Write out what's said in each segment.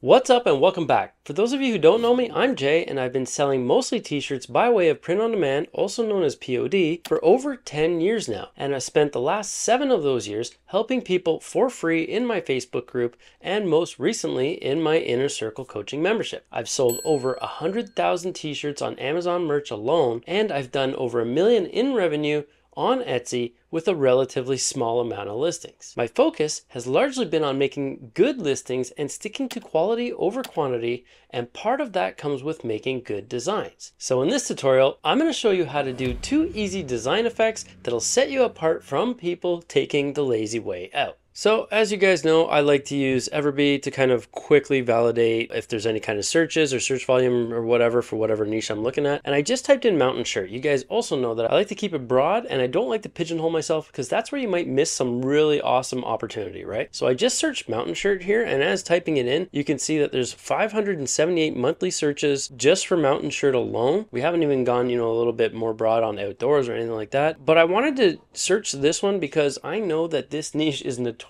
What's up and welcome back. For those of you who don't know me, I'm Jay and I've been selling mostly t-shirts by way of print on demand, also known as POD, for over 10 years now. And I've spent the last 7 of those years helping people for free in my Facebook group and most recently in my Inner Circle coaching membership. I've sold over 100,000 t-shirts on Amazon merch alone, and I've done over $1 million in revenue on Etsy with a relatively small amount of listings. My focus has largely been on making good listings and sticking to quality over quantity, and part of that comes with making good designs. So in this tutorial, I'm going to show you how to do 2 easy design effects that'll set you apart from people taking the lazy way out. So as you guys know, I like to use Everbee to kind of quickly validate if there's any kind of searches or search volume or whatever for whatever niche I'm looking at. And I just typed in mountain shirt. You guys also know that I like to keep it broad and I don't like to pigeonhole myself because that's where you might miss some really awesome opportunity, right? So I just searched mountain shirt here, and as typing it in, you can see that there's 578 monthly searches just for mountain shirt alone. We haven't even gone, a little bit more broad on outdoors or anything like that. But I wanted to search this one because I know that this niche is notorious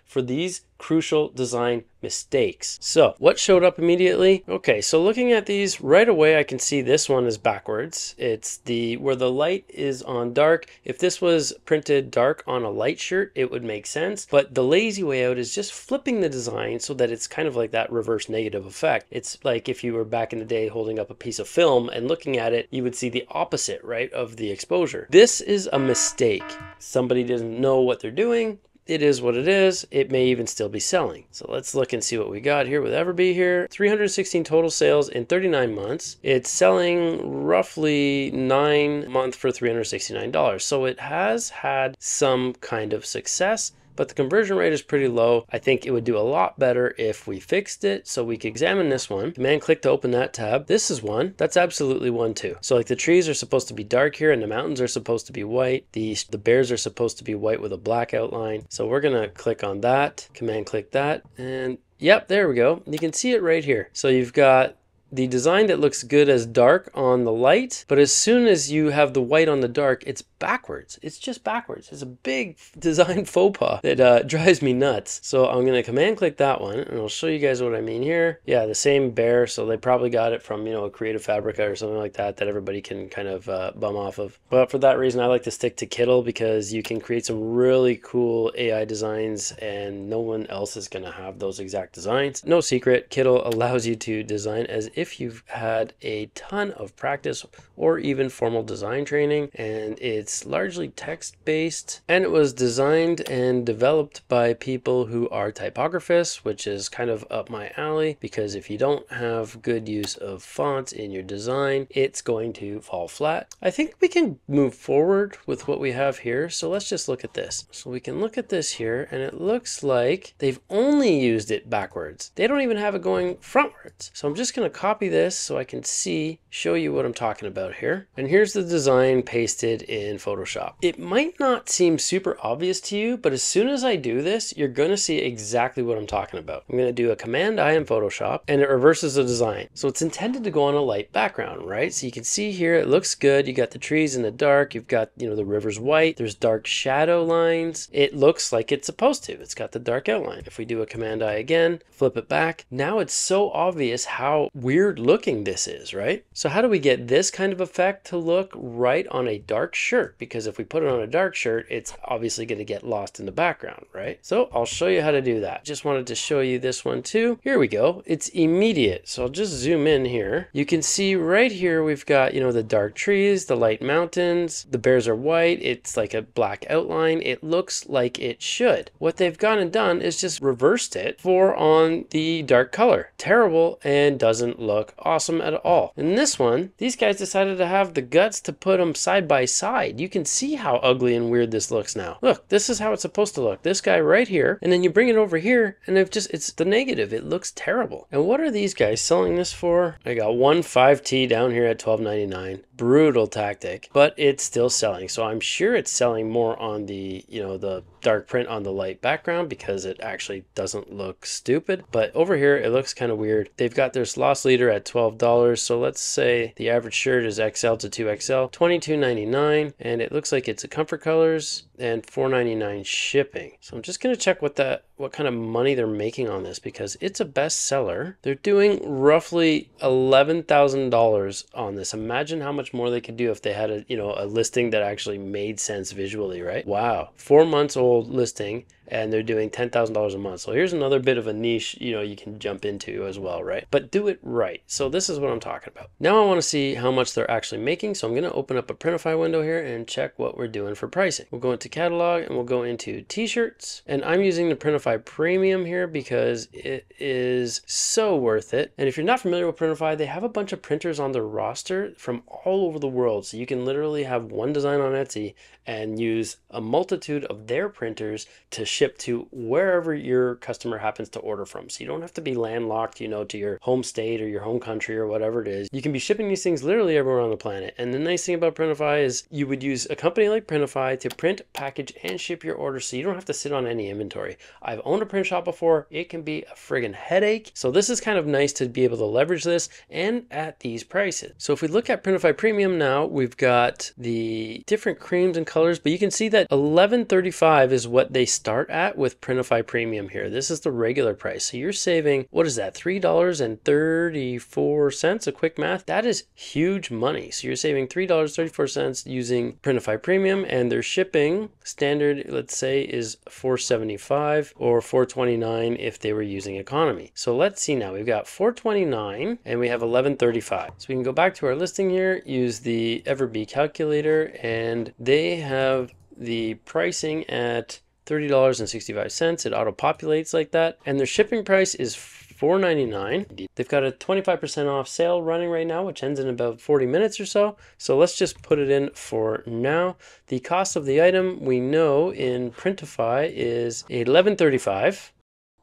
for these crucial design mistakes. So what showed up immediately? Okay, so looking at these right away, I can see this one is backwards. It's where the light is on dark. If this was printed dark on a light shirt, it would make sense. But the lazy way out is just flipping the design so that it's kind of like that reverse negative effect. It's like if you were back in the day holding up a piece of film and looking at it, you would see the opposite, right, of the exposure. This is a mistake. Somebody doesn't know what they're doing. It is what it is. It may even still be selling. So let's look and see what we got here with Everbee here. 316 total sales in 39 months. It's selling roughly 9 months for $369. So it has had some kind of success, but the conversion rate is pretty low. I think it would do a lot better if we fixed it. So we could examine this one. Command click to open that tab. This is one. That's absolutely one too. So like the trees are supposed to be dark here and the mountains are supposed to be white. The bears are supposed to be white with a black outline. So we're gonna click on that. Command click that, and yep, there we go. You can see it right here. So you've got the design that looks good as dark on the light, but as soon as you have the white on the dark, it's backwards. It's just backwards. It's a big design faux pas that drives me nuts. So I'm going to command click that one, and I'll show you guys what I mean here. Yeah, the same bear, so they probably got it from, a Creative Fabrica or something like that everybody can kind of bum off of. But for that reason, I like to stick to Kittl because you can create some really cool AI designs and no one else is going to have those exact designs. No secret, Kittl allows you to design as if you've had a ton of practice or even formal design training, and it's largely text-based, and it was designed and developed by people who are typographists, which is kind of up my alley, because if you don't have good use of fonts in your design, it's going to fall flat. I think we can move forward with what we have here, so let's just look at this. So we can look at this here, and it looks like they've only used it backwards. They don't even have it going frontwards. So I'm just going to copy this so I can show you what I'm talking about here. And here's the design pasted in Photoshop. It might not seem super obvious to you, but as soon as I do this, you're going to see exactly what I'm talking about. I'm going to do a Command I in Photoshop and it reverses the design. So it's intended to go on a light background, right? So you can see here, it looks good. You got the trees in the dark. You've got, the river's white. There's dark shadow lines. It looks like it's supposed to. It's got the dark outline. If we do a Command I again, flip it back, now it's so obvious how weird looking this is, right? So how do we get this kind of effect to look right on a dark shirt? Because if we put it on a dark shirt, it's obviously going to get lost in the background, right? So I'll show you how to do that. Just wanted to show you this one too. Here we go. It's immediate. So I'll just zoom in here. You can see right here we've got, the dark trees, the light mountains, the bears are white. It's like a black outline. It looks like it should. What they've gone and done is just reversed it on the dark color. Terrible and doesn't look awesome at all. In this one, these guys decided to have the guts to put them side by side. You can see how ugly and weird this looks now. Look, this is how it's supposed to look. This guy right here, and then you bring it over here, and it's the negative. It looks terrible. And what are these guys selling this for? I got 1.5T down here at $12.99. Brutal tactic, but it's still selling. So I'm sure it's selling more on the, the dark print on the light background because it actually doesn't look stupid. But over here, it looks kind of weird. They've got their loss leader at $12. So let's say the average shirt is XL to 2XL, $22.99. And it looks like it's a comfort colors and $4.99 shipping. So I'm just going to check what kind of money they're making on this because it's a bestseller. They're doing roughly $11,000 on this. Imagine how much more they could do if they had a listing that actually made sense visually, right? Wow, 4 months old listing, and they're doing $10,000 a month. So here's another bit of a niche, you can jump into as well, right? But do it right. So this is what I'm talking about. Now I want to see how much they're actually making. So I'm going to open up a Printify window here and check what we're doing for pricing. We'll go into catalog and we'll go into t-shirts, and I'm using the Printify Premium here because it is so worth it. And if you're not familiar with Printify, they have a bunch of printers on their roster from all over the world. So you can literally have one design on Etsy and use a multitude of their printers to ship to wherever your customer happens to order from. So you don't have to be landlocked, to your home state or your home country or whatever it is. You can be shipping these things literally everywhere on the planet. And the nice thing about Printify is you would use a company like Printify to print, package, and ship your order so you don't have to sit on any inventory. I've owned a print shop before. It can be a friggin' headache. So this is kind of nice to be able to leverage this and at these prices. So if we look at Printify Premium now, we've got the different creams and colors, but you can see that $11.35 is what they start at with Printify Premium here. This is the regular price. So you're saving, what is that, $3.34, a quick math? That is huge money. So you're saving $3.34 using Printify Premium, and their shipping standard, let's say, is $4.75 or $4.29 if they were using economy. So let's see now. We've got $4.29 and we have $11.35. So we can go back to our listing here, use the Everbee calculator, and they have the pricing at $30.65. It auto-populates like that. And their shipping price is $4.99. They've got a 25% off sale running right now, which ends in about 40 minutes or so. So let's just put it in for now. The cost of the item we know in Printify is $11.35.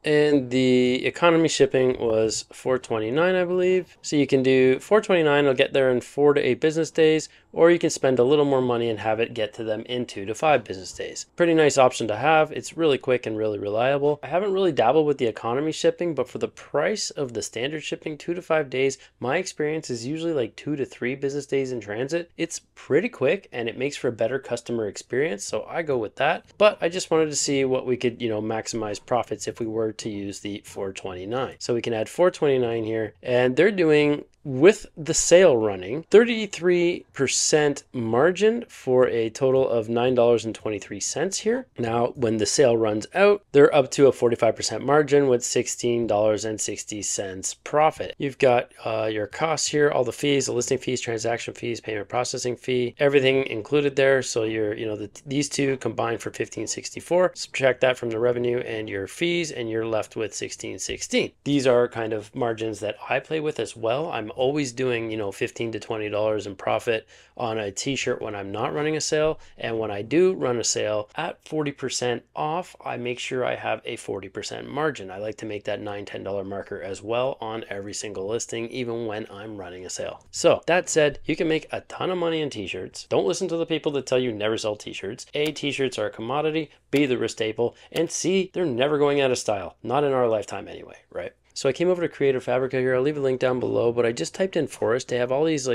And the economy shipping was $4.29, I believe. So you can do $4.29, it'll get there in 4 to 8 business days, or you can spend a little more money and have it get to them in 2 to 5 business days. Pretty nice option to have. It's really quick and really reliable. I haven't really dabbled with the economy shipping, but for the price of the standard shipping, 2 to 5 days, my experience is usually like 2 to 3 business days in transit. It's pretty quick and it makes for a better customer experience, so I go with that. But I just wanted to see what we could, maximize profits if we were to use the $4.29. So we can add $4.29 here, and they're doing, with the sale running, 33% margin for a total of $9.23 here. Now, when the sale runs out, they're up to a 45% margin with $16.60 profit. You've got your costs here, all the fees, the listing fees, transaction fees, payment processing fee, everything included there. So you're, these two combined for $15.64. Subtract that from the revenue and your fees, and you're left with $16.16. These are kind of margins that I play with as well. I'm always doing, $15 to $20 in profit on a t-shirt when I'm not running a sale. And when I do run a sale at 40% off, I make sure I have a 40% margin. I like to make that $9, $10 marker as well on every single listing, even when I'm running a sale. So that said, you can make a ton of money in t-shirts. Don't listen to the people that tell you never sell t-shirts. A, t-shirts are a commodity. B, they're a staple. And C, they're never going out of style. Not in our lifetime anyway, right? So I came over to Creative Fabrica here. I'll leave a link down below, but I just typed in forest. They have all these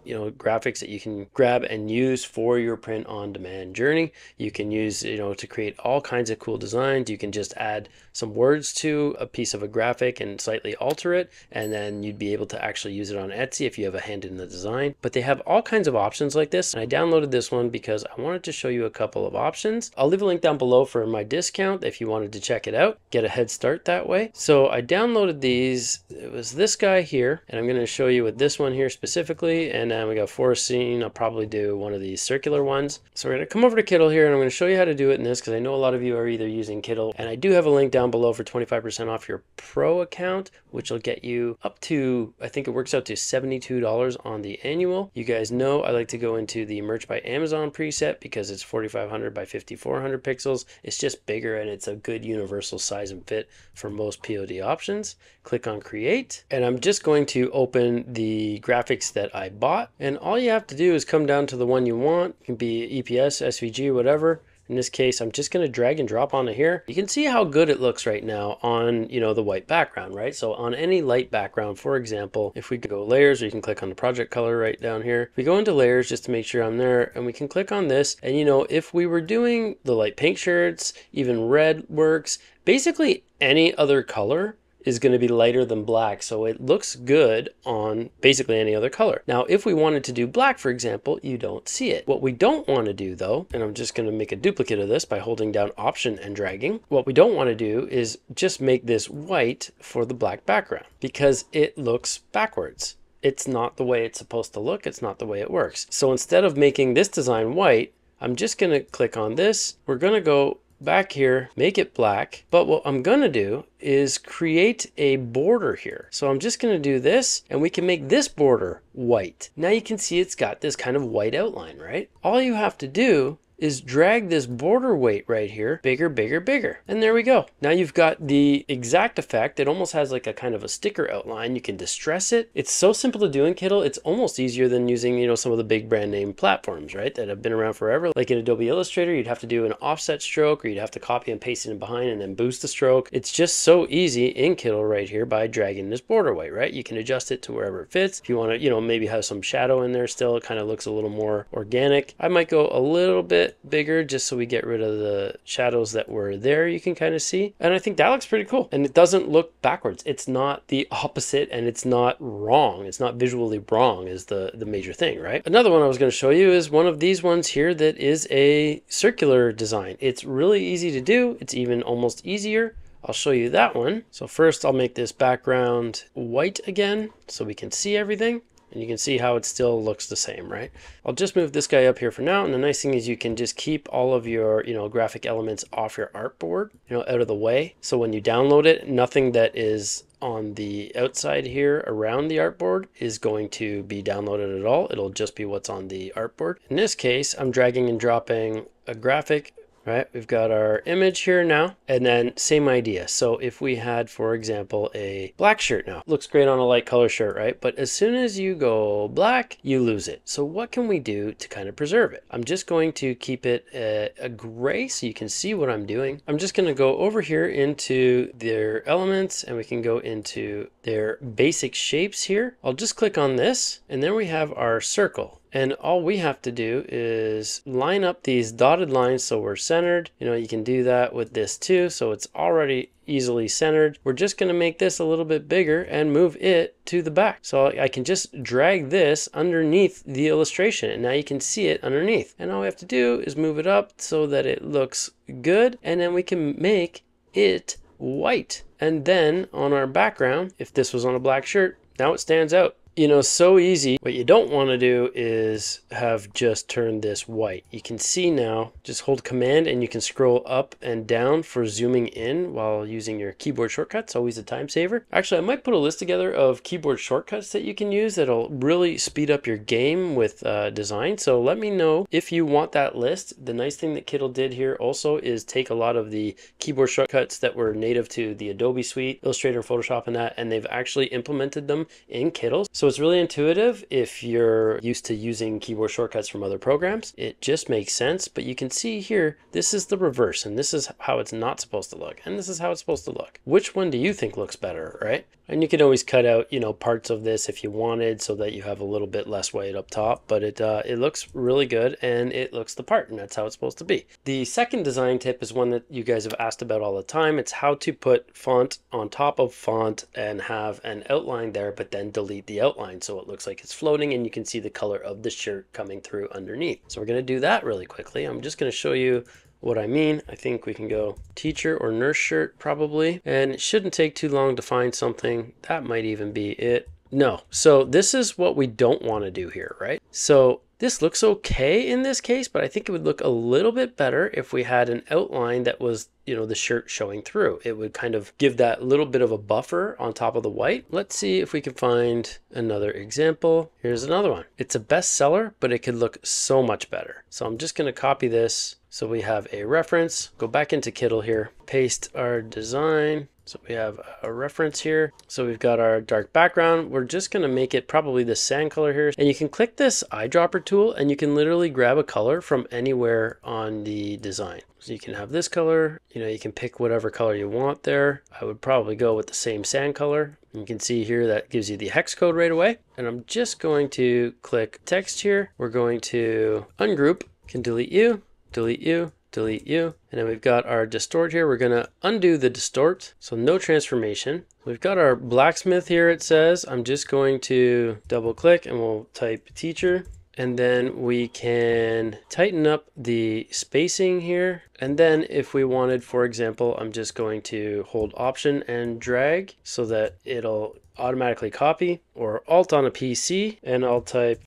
graphics that you can grab and use for your print on demand journey. You can use, to create all kinds of cool designs. You can just add some words to a piece of a graphic and slightly alter it, and then you'd be able to actually use it on Etsy if you have a hand in the design. But they have all kinds of options like this, and I downloaded this one because I wanted to show you a couple of options. I'll leave a link down below for my discount if you wanted to check it out, get a head start that way. So I downloaded these. It was this guy here, and I'm going to show you with this one here specifically, and then we got forest scene. I'll probably do one of these circular ones. So we're going to come over to Kittl here, and I'm going to show you how to do it in this because I know a lot of you are either using Kittl, and I do have a link down below for 25% off your pro account, which will get you up to, I think it works out to $72 on the annual. You guys know I like to go into the Merch by Amazon preset because it's 4500 by 5400 pixels. It's just bigger and it's a good universal size and fit for most POD options. Click on create, and I'm just going to open the graphics that I bought, and all you have to do is come down to the one you want. It can be EPS, SVG, whatever, In this case, I'm just going to drag and drop onto here. You can see how good it looks right now on, the white background, right? So on any light background, for example, if we go layers, or you can click on the project color right down here. If we go into layers just to make sure I'm there, and we can click on this, and if we were doing the light pink shirts, even red works, basically any other color is going to be lighter than black, so it looks good on basically any other color. Now, if we wanted to do black, for example, you don't see it. What we don't want to do though, and I'm just going to make a duplicate of this by holding down Option and dragging, what we don't want to do is just make this white for the black background, because it looks backwards. It's not the way it's supposed to look. It's not the way it works. So instead of making this design white, I'm just going to click on this. We're going to go back here, make it black, but what I'm gonna do is create a border here. So I'm just gonna do this, and we can make this border white. Now you can see it's got this kind of white outline, right? All you have to do is drag this border weight right here, bigger, bigger, bigger. And there we go. Now you've got the exact effect. It almost has like a kind of a sticker outline. You can distress it. It's so simple to do in Kittl. It's almost easier than using, some of the big brand name platforms, right? That have been around forever. Like in Adobe Illustrator, you'd have to do an offset stroke, or you'd have to copy and paste it in behind and then boost the stroke. It's just so easy in Kittl right here by dragging this border weight, right? You can adjust it to wherever it fits. If you want to, maybe have some shadow in there still, it kind of looks a little more organic. I might go a little bit bigger just so we get rid of the shadows that were there, you can kind of see. And I think that looks pretty cool. And it doesn't look backwards. It's not the opposite, and it's not wrong. It's not visually wrong is the major thing, right? Another one I was going to show you is one of these ones here that is a circular design. It's really easy to do. It's even almost easier. I'll show you that one. So first I'll make this background white again so we can see everything. And you can see how it still looks the same, right? I'll just move this guy up here for now. And the nice thing is you can just keep all of your, graphic elements off your artboard, out of the way. So when you download it, nothing that is on the outside here around the artboard is going to be downloaded at all. It'll just be what's on the artboard. In this case, I'm dragging and dropping a graphic. Right, we've got our image here now, and then same idea. So if we had, for example, a black shirt now, looks great on a light color shirt, right? But as soon as you go black, you lose it. So what can we do to kind of preserve it? I'm just going to keep it a gray so you can see what I'm doing. I'm just going to go over here into their elements, and we can go into their basic shapes here. I'll just click on this, and then we have our circle. And all we have to do is line up these dotted lines so we're centered. You can do that with this too, so it's already easily centered. We're just going to make this a little bit bigger and move it to the back. So I can just drag this underneath the illustration, and now you can see it underneath. And all we have to do is move it up so that it looks good, and then we can make it white. And then on our background, if this was on a black shirt, now it stands out. So easy. What you don't want to do is have just turned this white. You can see now, just hold Command and you can scroll up and down for zooming in while using your keyboard shortcuts. Always a time saver. Actually, I might put a list together of keyboard shortcuts that you can use that'll really speed up your game with design. So let me know if you want that list. The nice thing that Kittl did here also is take a lot of the keyboard shortcuts that were native to the Adobe suite, Illustrator, Photoshop, and that, and they've actually implemented them in Kittl. So it's really intuitive if you're used to using keyboard shortcuts from other programs. It just makes sense, but you can see here, this is the reverse, and this is how it's not supposed to look, and this is how it's supposed to look. Which one do you think looks better, right? And you can always cut out, parts of this if you wanted so that you have a little bit less weight up top, but it looks really good and it looks the part, and that's how it's supposed to be. The second design tip is one that you guys have asked about all the time. It's how to put font on top of font and have an outline there, but then delete the outline so it looks like it's floating and you can see the color of the shirt coming through underneath. So we're going to do that really quickly. I'm just going to show you what I mean. I think we can go teacher or nurse shirt probably, and it shouldn't take too long to find something. That might even be it. No. So this is what we don't want to do here, right? So this looks okay in this case, but I think it would look a little bit better if we had an outline that was the shirt showing through. It would kind of give that little bit of a buffer on top of the white. Let's see if we can find another example. Here's another one. It's a bestseller, but it could look so much better. So I'm just going to copy this. So we have a reference, go back into Kittl here, paste our design. So we have a reference here. So we've got our dark background. We're just going to make it probably the sand color here. And you can click this eyedropper tool and you can literally grab a color from anywhere on the design. So you can have this color, you can pick whatever color you want there. I would probably go with the same sand color. You can see here that gives you the hex code right away. And I'm just going to click text here. We're going to ungroup, can delete you, delete you, delete you. And then we've got our distort here. We're going to undo the distort. So no transformation. We've got our blacksmith here. It says, I'm just going to double click and we'll type teacher. And then we can tighten up the spacing here. And then if we wanted, for example, I'm just going to hold Option and drag so that it'll automatically copy, or Alt on a PC, and I'll type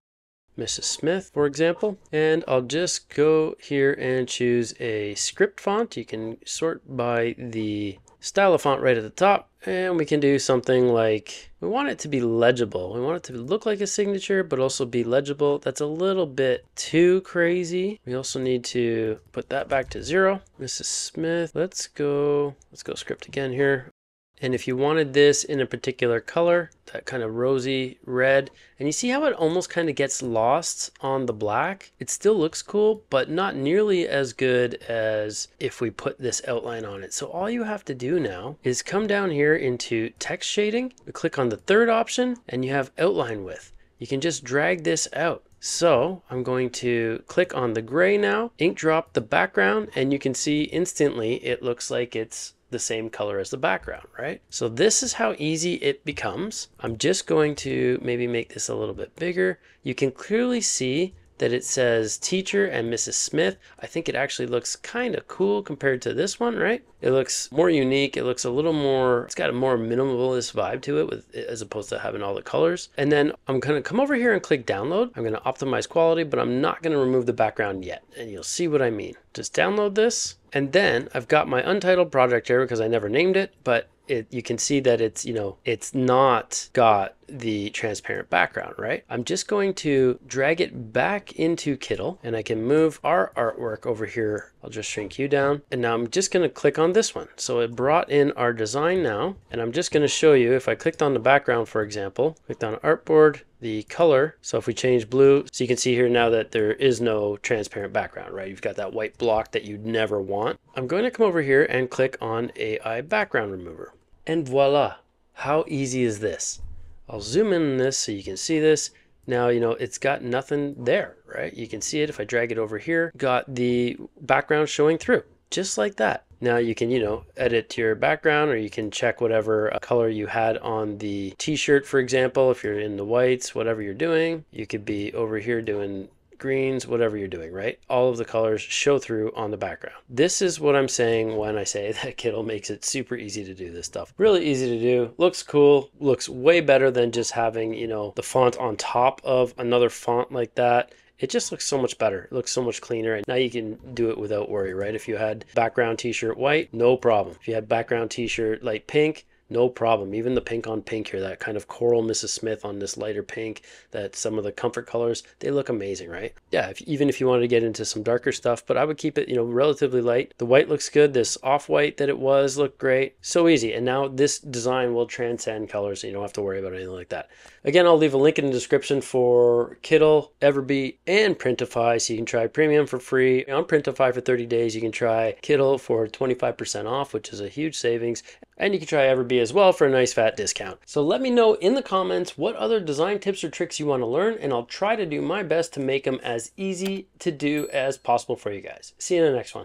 Mrs. Smith, for example, and I'll just go here and choose a script font. You can sort by the style of font right at the top, and we can do something like, we want it to be legible. We want it to look like a signature, but also be legible. That's a little bit too crazy. We also need to put that back to 0. Mrs. Smith, let's go script again here. And if you wanted this in a particular color, that kind of rosy red, and you see how it almost kind of gets lost on the black? It still looks cool, but not nearly as good as if we put this outline on it. So all you have to do now is come down here into text shading, we click on the third option, and you have outline width. You can just drag this out. So I'm going to click on the gray now, ink drop the background, and you can see instantly it looks like it's the same color as the background, right? So this is how easy it becomes. I'm just going to maybe make this a little bit bigger. You can clearly see that it says teacher and Mrs. Smith. I think it actually looks kind of cool compared to this one, right? It looks more unique. It looks a little more, it's got a more minimalist vibe to it as opposed to having all the colors. And then I'm going to come over here and click download. I'm going to optimize quality, but I'm not going to remove the background yet. And you'll see what I mean. Just download this. And then I've got my untitled project here because I never named it, but you can see that it's, it's not got the transparent background, right? I'm just going to drag it back into Kittl, and I can move our artwork over here. I'll just shrink you down. And now I'm just going to click on this one. So it brought in our design now, and I'm just going to show you, if I clicked on the background, for example, clicked on artboard, the color. So if we change blue, so you can see here now that there is no transparent background, right? You've got that white block that you'd never want. I'm going to come over here and click on AI background remover. And voila, how easy is this? I'll zoom in on this so you can see this. Now, it's got nothing there, right? You can see it if I drag it over here, got the background showing through, just like that. Now you can, edit your background, or you can check whatever color you had on the t-shirt, for example. If you're in the whites, whatever you're doing, you could be over here doing greens, whatever you're doing, right? All of the colors show through on the background. This is what I'm saying when I say that Kittl makes it super easy to do this stuff. Really easy to do, looks cool, looks way better than just having, the font on top of another font like that. It just looks so much better. It looks so much cleaner. And now you can do it without worry, right? If you had background t-shirt white, no problem. If you had background t-shirt light pink, no problem. Even the pink on pink here, that kind of coral Mrs. Smith on this lighter pink, that some of the comfort colors, they look amazing, right? Yeah, even if you wanted to get into some darker stuff, but I would keep it, relatively light. The white looks good. This off-white that it was looked great. So easy. And now this design will transcend colors, so you don't have to worry about anything like that. Again, I'll leave a link in the description for Kittl, Everbee, and Printify, so you can try Premium for free. On Printify for 30 days, you can try Kittl for 25% off, which is a huge savings. And you can try Everbee as well for a nice fat discount. So let me know in the comments what other design tips or tricks you want to learn, and I'll try to do my best to make them as easy to do as possible for you guys. See you in the next one.